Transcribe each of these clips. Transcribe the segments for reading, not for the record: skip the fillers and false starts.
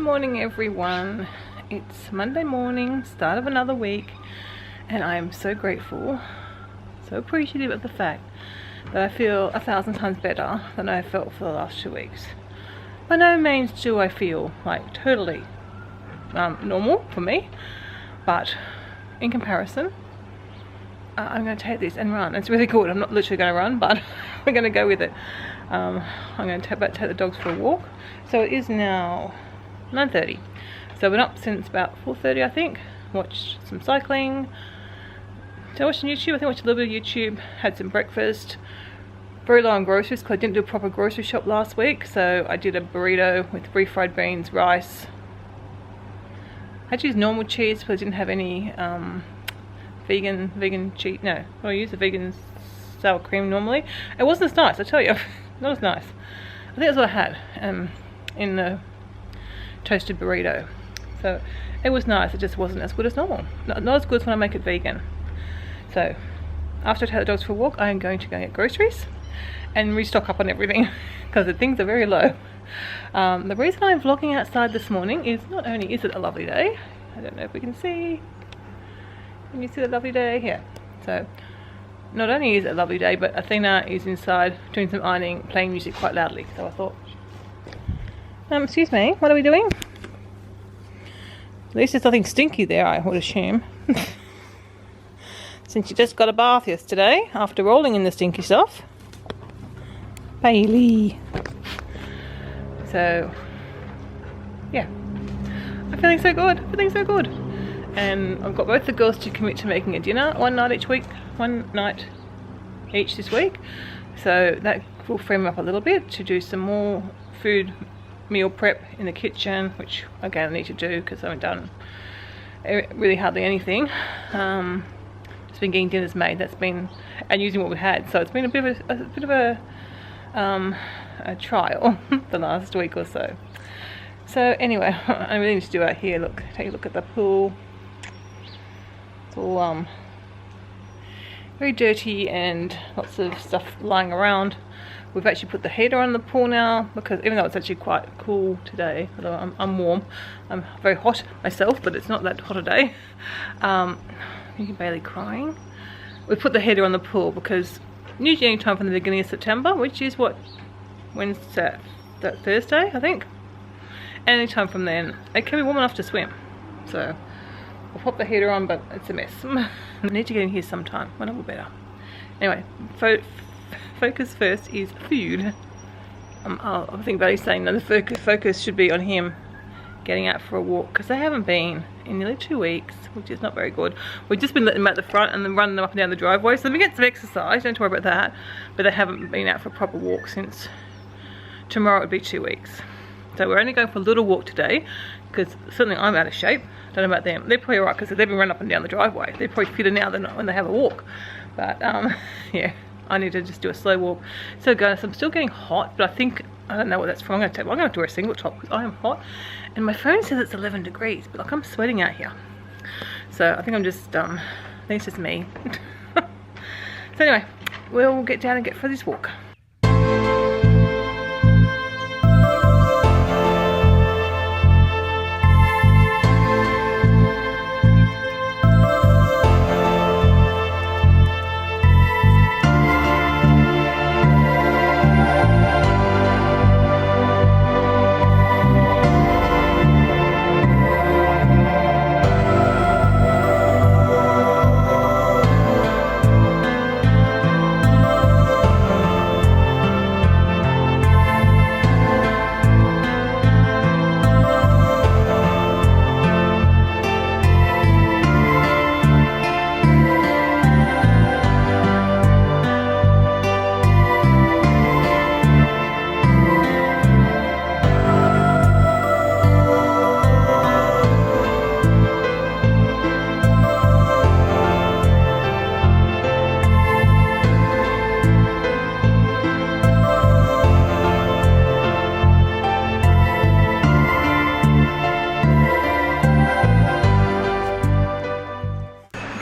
morning everyone. It's Monday morning, start of another week, and I am so grateful, so appreciative of the fact that I feel 1,000 times better than I felt for the last 2 weeks. By no means do I feel like totally normal for me, but in comparison, I'm going to take this and run. It's really good. I'm not literally going to run, but we're going to go with it. I'm going to take the dogs for a walk. So it is now 9:30. So I've been up since about 4:30, I think. Watched some cycling. So I watched some YouTube. I think I watched a little bit of YouTube. Had some breakfast. Very low on groceries because I didn't do a proper grocery shop last week. So I did a burrito with refried beans, rice. I had to use normal cheese because I didn't have any vegan cheese. No, I use the vegan sour cream normally. It wasn't as nice, I tell you. Not as nice. I think that's what I had in the toasted burrito. So it was nice, it just wasn't as good as normal. Not as good as when I make it vegan. So after I take the dogs for a walk, I am going to go get groceries and restock up on everything because the things are very low. The reason I'm vlogging outside this morning is not only is it a lovely day, I don't know if we can see. Can you see the lovely day? Here. So not only is it a lovely day, but Athena is inside doing some ironing, playing music quite loudly. So I thought, excuse me, what are we doing? At least there's nothing stinky there, I would assume. Since you just got a bath yesterday after rolling in the stinky stuff. Bailey. So, yeah. I'm feeling so good. Feeling so good. And I've got both the girls to commit to making a dinner one night each this week. So that will free me up a little bit to do some more food meal prep in the kitchen, which again I need to do because I haven't done really hardly anything. Just been getting dinners made. And using what we had. So it's been a bit of a trial the last week or so. So anyway, I really need to do out here. Look, take a look at the pool. It's all very dirty and lots of stuff lying around. We've actually put the heater on the pool now because even though it's actually quite cool today, although I'm warm, I'm very hot myself, but it's not that hot a day. You're barely crying. We put the heater on the pool because usually any time from the beginning of September, which is what, Wednesday, that Thursday, I think. Any time from then, it can be warm enough to swim. So I'll pop the heater on, but it's a mess. I need to get in here sometime when it will be better. Anyway, focus first is food. I think Buddy's saying that the focus should be on him getting out for a walk because they haven't been in nearly 2 weeks, which is not very good. We've just been letting them out the front and then running them up and down the driveway, so they get some exercise, don't worry about that, but they haven't been out for a proper walk since tomorrow. Would be 2 weeks. So we're only going for a little walk today because certainly I'm out of shape. Don't know about them. They're probably alright because they've been running up and down the driveway. They're probably fitter now than when they have a walk. But yeah, I need to just do a slow walk. So guys, I'm still getting hot, but I don't know what that's from. I'm going to have to wear a singlet top because I am hot. And my phone says it's 11 degrees, but like I'm sweating out here. So I think I'm just, I think it's just me. So anyway, we'll get down and get for this walk.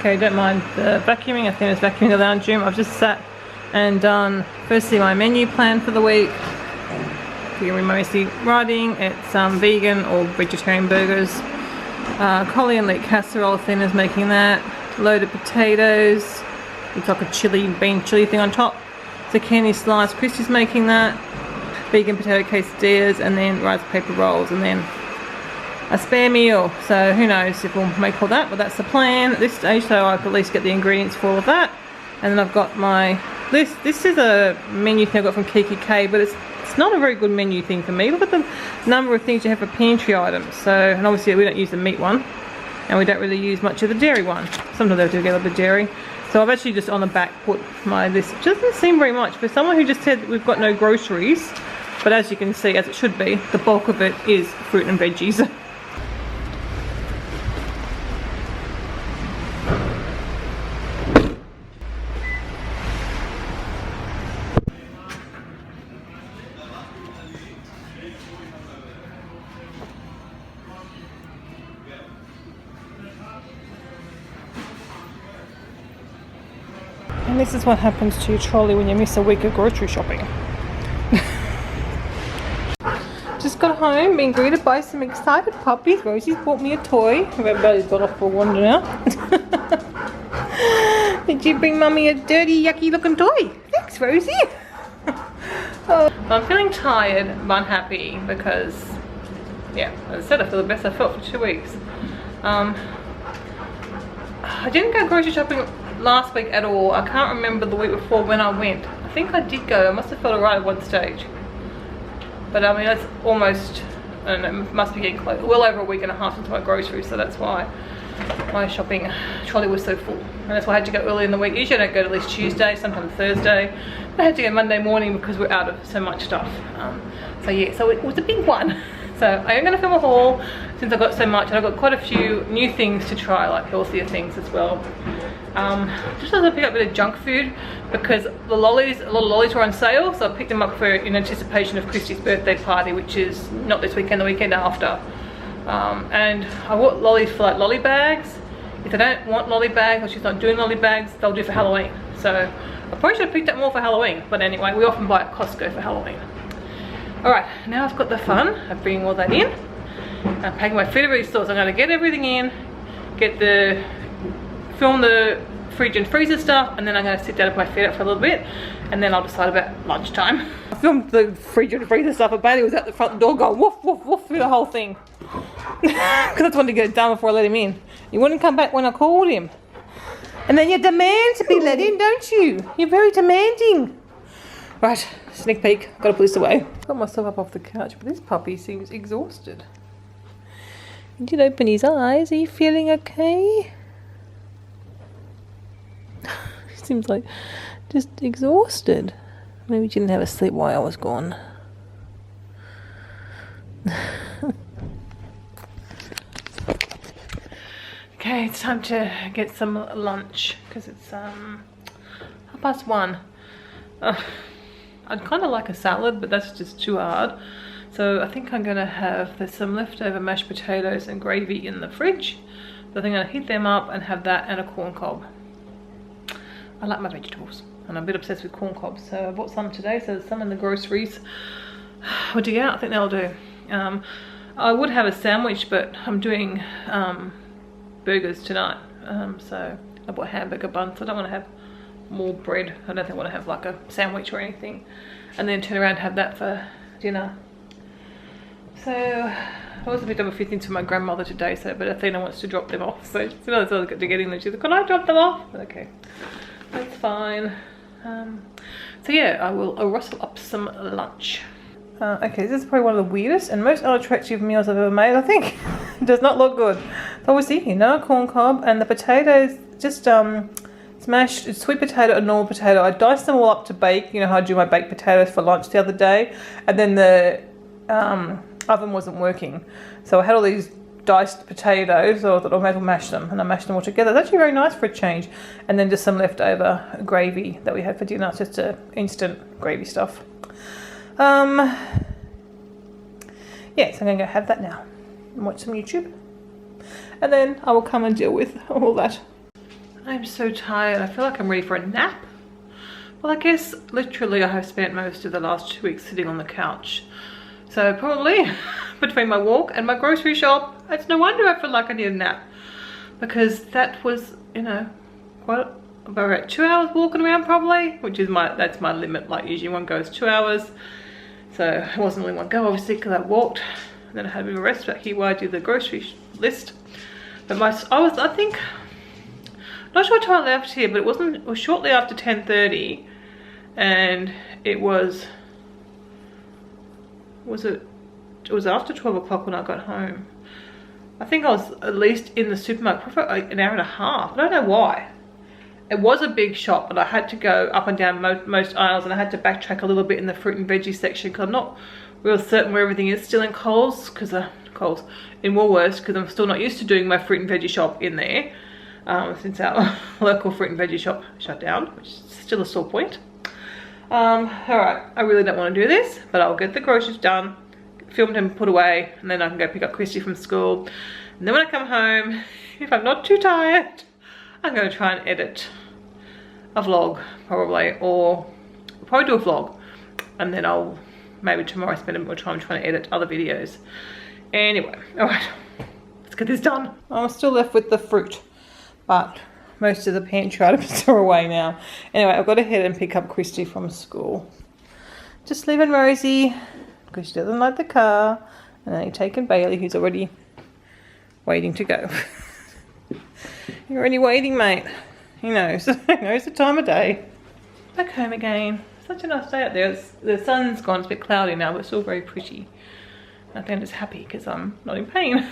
Okay, don't mind the vacuuming. I think it's vacuuming the lounge room. I've just sat and done firstly my menu plan for the week, cooking and mostly writing. It's vegan or vegetarian burgers. Collie and leek casserole thinners, making that. Loaded potatoes. Looks like a bean chili thing on top. Zucchini slice, Christy's making that. Vegan potato quesadillas, and then rice paper rolls, and then a spare meal. So who knows if we'll make all that, but that's the plan at this stage, so I can at least get the ingredients for all of that. And then I've got my list. This is a menu thing I got from KK, but it's not a very good menu thing for me. Look at the number of things you have for pantry items. So, and obviously we don't use the meat one, and we don't really use much of the dairy one. Sometimes they'll do get a bit of dairy. So I've actually just on the back put my list. It doesn't seem very much for someone who just said that we've got no groceries, but as you can see, as it should be, the bulk of it is fruit and veggies. And this is what happens to your trolley when you miss a week of grocery shopping. Just got home, being greeted by some excited puppies. Rosie's bought me a toy. Everybody's got off for a wander now. Did you bring Mummy a dirty, yucky looking toy? Thanks, Rosie. I'm feeling tired but unhappy because, yeah, as I said, I feel the best I felt for 2 weeks. I didn't go grocery shopping last week at all. I can't remember the week before when I went. I think I did go. I must have felt alright at one stage. But I mean, that's almost, I don't know, it must be getting close, well over a week and a half into my groceries, so that's why my shopping trolley was so full. And that's why I had to go early in the week. Usually I don't go at least Tuesday, sometimes Thursday. But I had to go Monday morning because we're out of so much stuff. So yeah, so it was a big one. So I am going to film a haul since I've got so much, and I've got quite a few new things to try, like healthier things as well. Just as I pick up a bit of junk food because a lot of lollies were on sale, so I picked them up in anticipation of Christy's birthday party, which is not this weekend, the weekend after. And I bought lollies for like lolly bags. If they don't want lolly bags or she's not doing lolly bags, they'll do for Halloween. So I probably should have picked up more for Halloween, but anyway, we often buy at Costco for Halloween. Alright, now I've got the fun of bringing all that in. I'm packing my food at these stores. I'm going to get everything in, film the fridge and freezer stuff, and then I'm going to sit down and put my feet up for a little bit, and then I'll decide about lunchtime. I filmed the fridge and freezer stuff, but Bailey was at the front door going woof woof woof through the whole thing. Because I just wanted to get it done before I let him in. He wouldn't come back when I called him. And then you demand to be let in, don't you? You're very demanding. Right, sneak peek. Got to put this away. Got myself up off the couch, but this puppy seems exhausted. He did open his eyes. Are you feeling okay? Seems like just exhausted. Maybe you didn't have a sleep while I was gone. Okay, it's time to get some lunch because it's 1:30. I'd kind of like a salad, but that's just too hard. So I think I'm gonna there's some leftover mashed potatoes and gravy in the fridge. So I think I'm gonna heat them up and have that and a corn cob. I like my vegetables and I'm a bit obsessed with corn cobs. So I bought some today, so there's some in the groceries. We'll dig out, I think that'll do. I would have a sandwich, but I'm doing burgers tonight. So I bought hamburger buns, so I don't want to have more bread. I don't think I want to have like a sandwich or anything. And then turn around and have that for dinner. So I also picked up a few things for my grandmother today, but Athena wants to drop them off. So she's got to get in there. She's like, can I drop them off? Okay, that's fine. So yeah, I will rustle up some lunch. Okay, this is probably one of the weirdest and most unattractive meals I've ever made, I think. It does not look good. So obviously, a corn cob, and the potatoes, just smashed sweet potato and normal potato. I diced them all up to bake, how I do my baked potatoes for lunch the other day, and then the oven wasn't working. So I had all these diced potatoes, so I thought I might as well mash them, and I mashed them all together. It's actually very nice for a change. And then just some leftover gravy that we had for dinner. It's just instant gravy stuff. Yeah, so I'm going to go have that now and watch some YouTube. And then I will come and deal with all that. I'm so tired. I feel like I'm ready for a nap. Well, I guess literally I have spent most of the last 2 weeks sitting on the couch. So probably between my walk and my grocery shop, it's no wonder I feel like I need a nap, because that was, you know, quite about 2 hours walking around probably, which is that's my limit. Like usually one goes 2 hours, so it wasn't really one go obviously because I walked, and then I had a bit of a rest back here while I do the grocery list. But I think, not sure what time I left here, but it was shortly after 10:30, and it was after 12 o'clock when I got home. I think I was at least in the supermarket for like an hour and a half. I don't know why. It was a big shop, but I had to go up and down most aisles, and I had to backtrack a little bit in the fruit and veggie section because I'm not real certain where everything is still in Coles, in Woolworths, because I'm still not used to doing my fruit and veggie shop in there since our local fruit and veggie shop shut down, which is still a sore point. Alright, I really don't want to do this, but I'll get the groceries done, filmed and put away, and then I can go pick up Christy from school. And then when I come home, if I'm not too tired, I'm going to try and edit a vlog probably, or probably do a vlog, and then I'll maybe tomorrow spend a bit more time trying to edit other videos. Anyway, alright, let's get this done. I'm still left with the fruit, but most of the pantry items are away now. Anyway, I've got to head and pick up Christy from school. Just leaving Rosie because she doesn't like the car, and then taking Bailey, who's already waiting to go. You're already waiting, mate. He knows. He knows the time of day. Back home again. Such a nice day out there. The sun's gone. It's a bit cloudy now, but it's still very pretty. I think I'm just happy because I'm not in pain.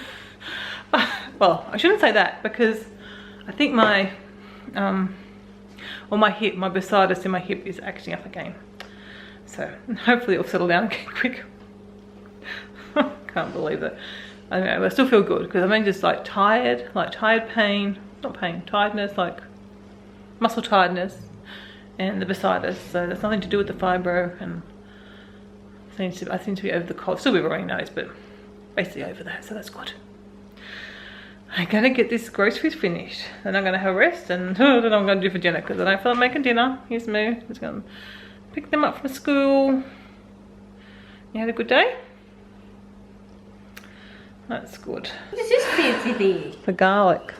Well, I shouldn't say that, because I think my my bursitis in my hip is acting up again. So hopefully it'll settle down again quick. Can't believe it. I don't know, but I still feel good because I'm just like tired pain, not pain, tiredness, like muscle tiredness, and the bursitis. So that's nothing to do with the fibro, and I seem to be over the cold. Still a bit of a runny nose, but basically over that, so that's good. I'm gonna get this groceries finished, then I'm gonna have a rest, and I don't know what I'm gonna do for dinner because I don't feel like making dinner. Here's me. I'm just gonna pick them up from school. You had a good day? That's good. What is this fancy thing? The garlic.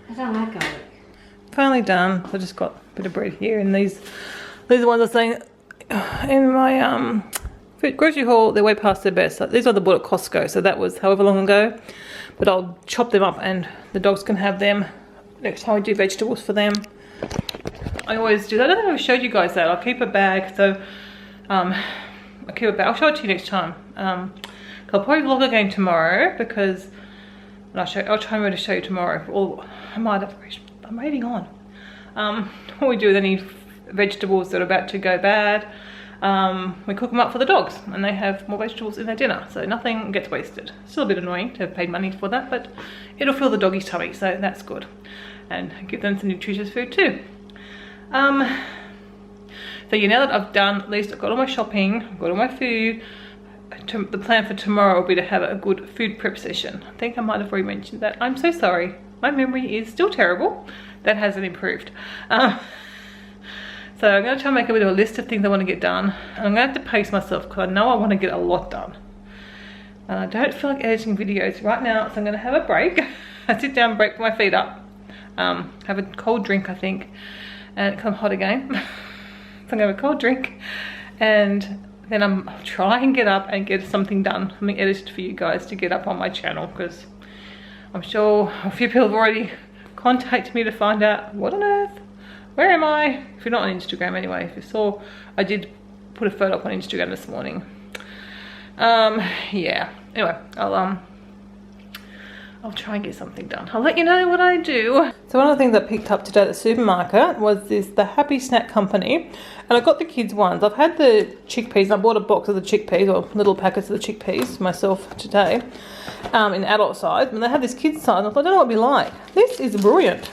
I don't like garlic. Finally done. I just got a bit of bread here, and these are the ones I was saying in my grocery haul. They're way past their best. These are the bought at Costco, so that was however long ago. But I'll chop them up, and the dogs can have them next time we do vegetables for them. I always do that. I don't think I've showed you guys that. I'll keep a bag. So I'll keep a bag. I'll show it to you next time. I'll probably vlog again tomorrow, because I'll try and remember to show you tomorrow. Or I might have. I'm reading on. What we do with any vegetables that are about to go bad, we cook them up for the dogs, and they have more vegetables in their dinner, so nothing gets wasted. Still a bit annoying to have paid money for that, but it'll fill the doggy's tummy, so that's good, and give them some nutritious food too. So yeah, now that I've done, at least I've got all my shopping, I've got all my food. The plan for tomorrow will be to have a good food prep session. I think I might have already mentioned that. I'm so sorry. My memory is still terrible. That hasn't improved. So I'm going to try and make a bit of a list of things I want to get done. And I'm going to have to pace myself because I know I want to get a lot done. And I don't feel like editing videos right now, so I'm going to have a break. I sit down, break my feet up, have a cold drink, I think, and it's hot again. So I'm going to have a cold drink, and then I'll try and get up and get something done, something edited for you guys to get up on my channel, because I'm sure a few people have already contacted me to find out what on earth, where am I? If you're not on Instagram anyway, if you saw, I did put a photo up on Instagram this morning. Yeah, anyway, I'll try and get something done. I'll let you know what I do. So one of the things I picked up today at the supermarket was the Happy Snack Company. And I got the kids ones. I've had the chickpeas. I bought a box of the chickpeas, or little packets of the chickpeas myself today, in adult size. And they have this kids size. And I thought, I don't know what it'd be like. This is brilliant.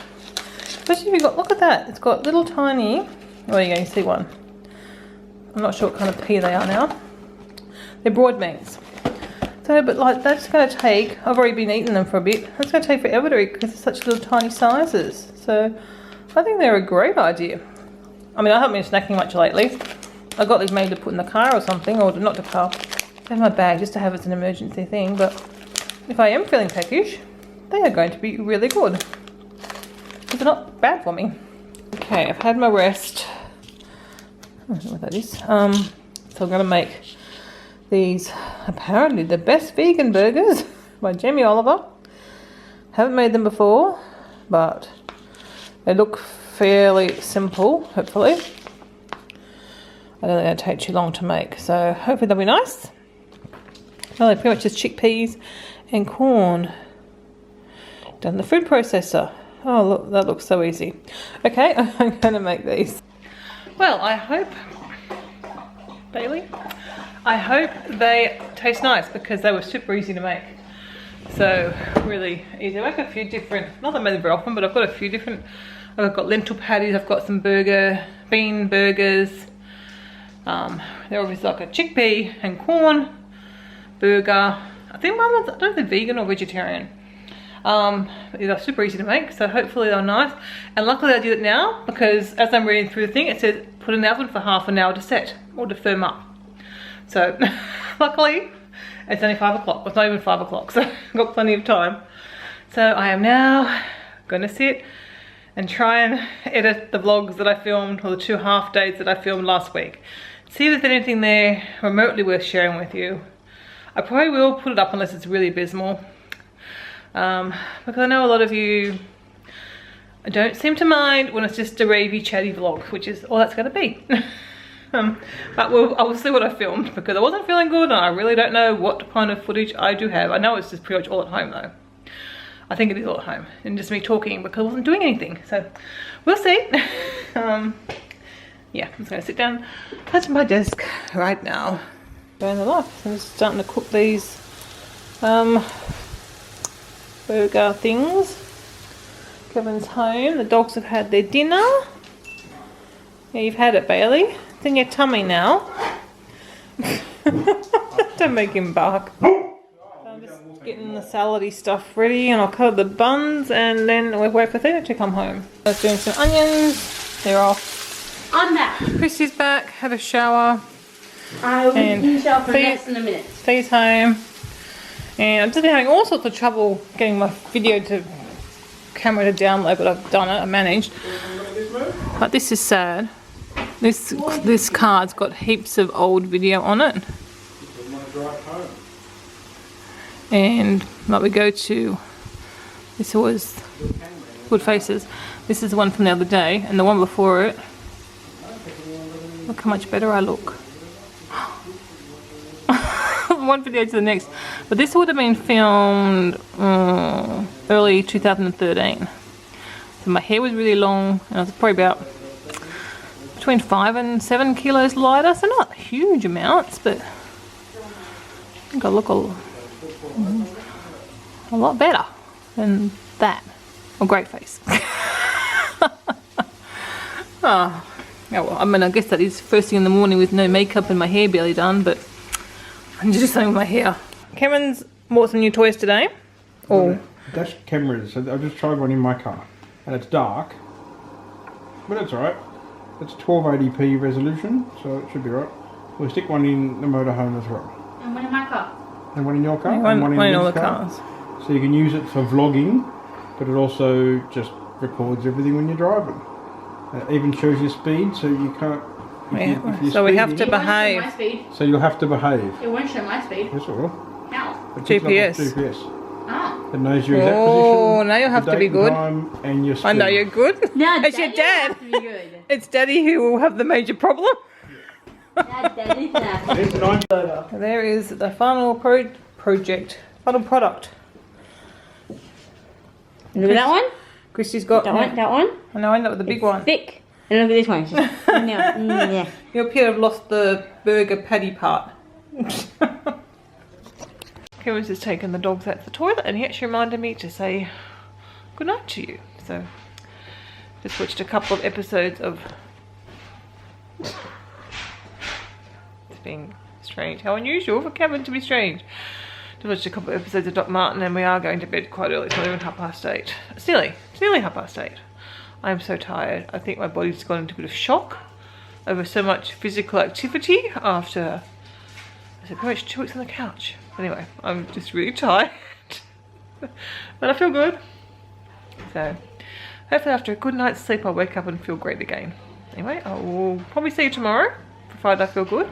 Especially if you've got, look at that. It's got little tiny, oh, you can see one. I'm not sure what kind of pea they are now. They're broad beans. So, but like, that's going to take, I've already been eating them for a bit. That's going to take forever to eat because they're such little tiny sizes. So I think they're a great idea. I mean, I haven't been snacking much lately. I got these made to put in the car or something, or not the car, have my bag just to have as an emergency thing, but if I am feeling peckish, they are going to be really good. They're not bad for me. Okay, I've had my rest. I don't know what that is. So I'm going to make these, apparently the best vegan burgers by Jamie Oliver. Haven't made them before, but they look fairly simple, hopefully. I don't think they'll take too long to make, so hopefully they'll be nice. Well, they're pretty much just chickpeas and corn. Done in the food processor. Oh, look, that looks so easy. Okay, I'm going to make these. Well, I hope, Bailey, I hope they taste nice because they were super easy to make. So, really easy. I make a few different, not that I made them very often, but I've got a few different, I've got lentil patties, I've got some bean burgers. They're obviously like a chickpea and corn burger. I think one was, I don't know if they're vegan or vegetarian. They're super easy to make, so hopefully they're nice. And luckily I did it now because as I'm reading through the thing, it says put in the oven for half an hour to set or to firm up. So luckily it's only 5 o'clock. It's not even 5 o'clock, so I've got plenty of time. So I am now gonna sit and try and edit the vlogs that I filmed, or the 2 half days that I filmed last week. See if there's anything there remotely worth sharing with you. I probably will put it up unless it's really abysmal. Because I know a lot of you don't seem to mind when it's just a ravey chatty vlog, which is all that's going to be. But I will see what I filmed because I wasn't feeling good and I really don't know what kind of footage I do have. I know it's just pretty much all at home though. I think it is all at home and just me talking because I wasn't doing anything. So we'll see. Yeah, I'm just going to sit down at my desk right now. Going the life. I'm just starting to cook these burger things. Kevin's home. The dogs have had their dinner. Yeah, you've had it, Bailey. It's in your tummy now. Don't make him bark. So I'm just getting the salady stuff ready and I'll cut the buns and then we'll wait for Thea to come home. I was doing some onions. They're off. I'm back. Christy's back. Had a shower. I will finish up for less than a minute. Thea's home. And I've just been having all sorts of trouble getting my video to camera to download, but I've done it, I managed. But this is sad. This card's got heaps of old video on it. And like we go to, this was Good Faces. This is the one from the other day, and the one before it. Look how much better I look. One video to the next, but this would have been filmed early 2013. So my hair was really long and I was probably about between 5 and 7 kilos lighter, so not huge amounts, but I think I look a lot better than that. A great face. Oh well, I mean, I guess that is first thing in the morning with no makeup and my hair barely done, but I'm just something with my hair. Cameron's bought some new toys today. Oh. Dash cameras. I just tried one in my car, and it's dark, but it's alright. It's 1280p resolution, so it should be alright. We'll stick one in the motorhome as well. And one in my car. And one in your car. And one in all the cars. So you can use it for vlogging, but it also just records everything when you're driving. It even shows your speed, so you can't. So we have to behave. It won't show my speed. So you'll have to behave. It won't show my speed. Yes, it will. How? It picks up GPS. with GPS. Oh. It knows your exact position. Oh, now you'll have to be good. And your speed. I know you're good. Now, It's your dad. Have to be good. It's Daddy who will have the major problem. Daddy's now. There is the final final product. Look at that one. Christy's got That one. That one. I know, I know, the big one. Thick. And look at this one. It's just, yeah. You appear to have lost the burger patty part. Kevin's just taken the dogs out to the toilet and he actually reminded me to say good night to you. So just watched a couple of episodes of it's being strange. How unusual for Kevin to be strange. Just watched a couple of episodes of Doc Martin and we are going to bed quite early. It's not even 8:30. It's nearly 8:30. I am so tired. I think my body's gone into a bit of shock over so much physical activity after I said, pretty much 2 weeks on the couch. Anyway, I'm just really tired. But I feel good. So, hopefully after a good night's sleep, I'll wake up and feel great again. Anyway, I will probably see you tomorrow, provided I feel good.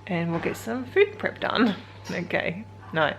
And we'll get some food prep done. Okay, night.